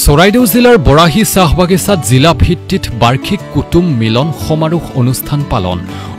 চৰাইদেউ জিলাৰ বৰাহী চাহ বাগিচাত জিলা ভিত্তিত বাৰ্ষিক কুটুম মিলন সমাৰোহ অনুষ্ঠান পালন।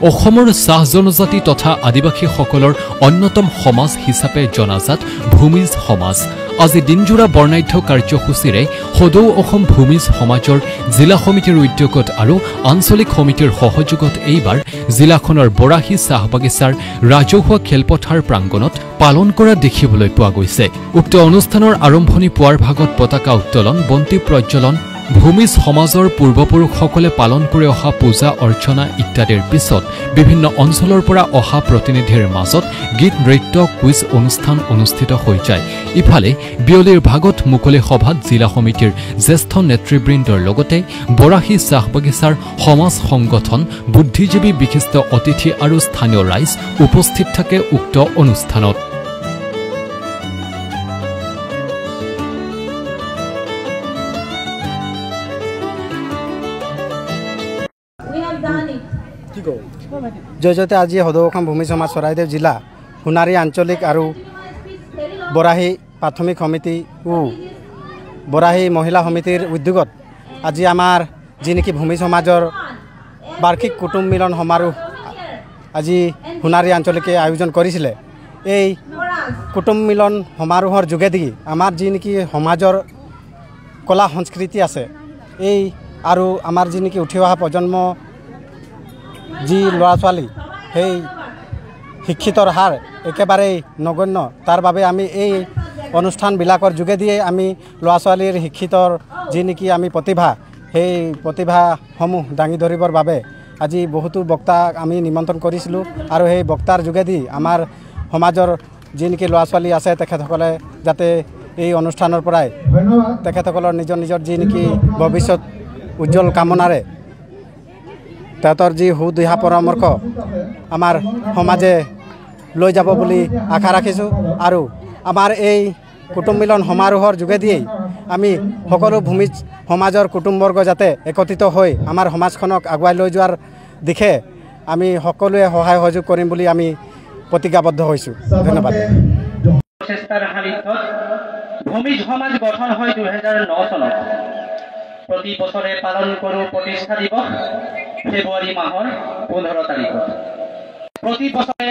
অসমৰ চাহ জনজাতি তথা আদিবাসীসকলৰ অন্যতম সমাজ হিচাপে জনাজাত ভূমিজ সমাজ আজি দিনজোৰা বৰ্ণাঢ্য কাৰ্যসূচীৰে সদৌ অসম ভূমিজ সমাজৰ জিলা সমিতিৰ উদ্যোগত আৰু আঞ্চলিক সমিতিৰ সহযোগত এইবাৰ জিলাখনৰ বৰাহী চাহ বাগিচাৰ ৰাজহুৱা খেলপথাৰ প্ৰাংগণত পালন কৰা দেখিবলৈ পোৱা গৈছে। উক্ত অনুষ্ঠানৰ আৰম্ভণি পুৱাৰ ভাগত পতাকা উত্তোলন, বন্তি প্ৰজ্বলন, ভূমিজ সমাজৰ পূৰ্বপুৰুষসকলে পালন কৰি অহা পূজা অৰ্চনা ইত্যাদিৰ পিছত বিভিন্ন অঞ্চলৰ পৰা অহা প্ৰতিনিধিৰ মাজত গীত নৃত্য কুইজ অনুষ্ঠান অনুষ্ঠিত হৈ যায়। ইফালে বিয়লিৰ ভাগত মুকলি সভাত জিলা সমিতিৰ জ্যেষ্ঠ নেতৃবৃন্দৰ লগতে বৰাহী চাহ বাগিচাৰ সমাজ সংগঠন, বুদ্ধিজীৱী, বিশিষ্ট অতিথি আৰু স্থানীয় ৰাইজ উপস্থিত থাকে উক্ত অনুষ্ঠানত। জয়জতে আজি সদৌ অসম ভূমি সমাজ চৰাইদেউ জিলা সোণাৰী আঞ্চলিক আৰু বৰাহী প্ৰাথমিক সমিতি ও বৰাহী মহিলা সমিতিৰ উদ্যোগত আজি আমাৰ যি নেকি ভূমি সমাজৰ বাৰ্ষিক কুটুম মিলন সমাৰোহ আজি সোণাৰী আঞ্চলিকে আয়োজন কৰিছিলে। এই কুটুম মিলন সমাৰোহৰ যোগেদি আমাৰ যি নেকি সমাজৰ কলা সংস্কৃতি আছে এই আৰু আমাৰ যি নেকি উঠি অহা প্ৰজন্ম যি ল'ৰা ছোৱালী সেই শিক্ষিতৰ হাৰ একেবাৰেই নগণ্য। তাৰ বাবে আমি এই অনুষ্ঠানবিলাকৰ যোগেদিয়ে আমি ল'ৰা ছোৱালীৰ শিক্ষিতৰ যি নেকি আমি প্ৰতিভা সেই প্ৰতিভাসমূহ দাঙি ধৰিবৰ বাবে আজি বহুতো বক্তাক আমি নিমন্ত্ৰণ কৰিছিলোঁ আৰু সেই বক্তাৰ যোগেদি আমাৰ সমাজৰ যি নেকি ল'ৰা ছোৱালী আছে তেখেতসকলে যাতে এই অনুষ্ঠানৰ পৰাই তেখেতসকলৰ নিজৰ নিজৰ যি নেকি ভৱিষ্যত উজ্জ্বল কামনাৰে তাহাঁতৰ যি সুদিহা পৰামৰ্শ আমাৰ সমাজে লৈ যাব বুলি আশা ৰাখিছোঁ। আৰু আমাৰ এই কুটুম মিলন সমাৰোহৰ যোগেদিয়েই আমি সকলো ভূমিজ সমাজৰ কুটুমবৰ্গ যাতে একত্ৰিত হৈ আমাৰ সমাজখনক আগুৱাই লৈ যোৱাৰ দিশে আমি সকলোৱে সহায় সহযোগ কৰিম বুলি আমি প্ৰতিজ্ঞাবদ্ধ হৈছোঁ। ধন্যবাদ। ভূমিজ সমাজ গঠন হয় 2009 চনত। প্ৰতি বছৰে পালন কৰোঁ প্ৰতিষ্ঠা দিৱস ফেব্ৰুৱাৰী মাহৰ 15 তাৰিখত। প্ৰতি বছৰে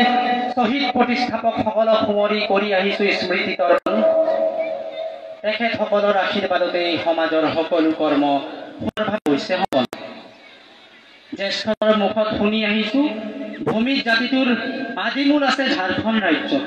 শ্বহীদ প্ৰতিষ্ঠাপকসকলক সোঁৱৰি কৰি আহিছোঁ স্মৃতি তৰ্পণ। তেখেতসকলৰ আশীৰ্বাদতে সমাজৰ সকলো কৰ্ম সফল হৈছে। জ্যেষ্ঠৰ মুখত শুনি আহিছোঁ ভূমিজ জাতিটোৰ আদিমূল আছে ঝাৰখণ্ড ৰাজ্যত।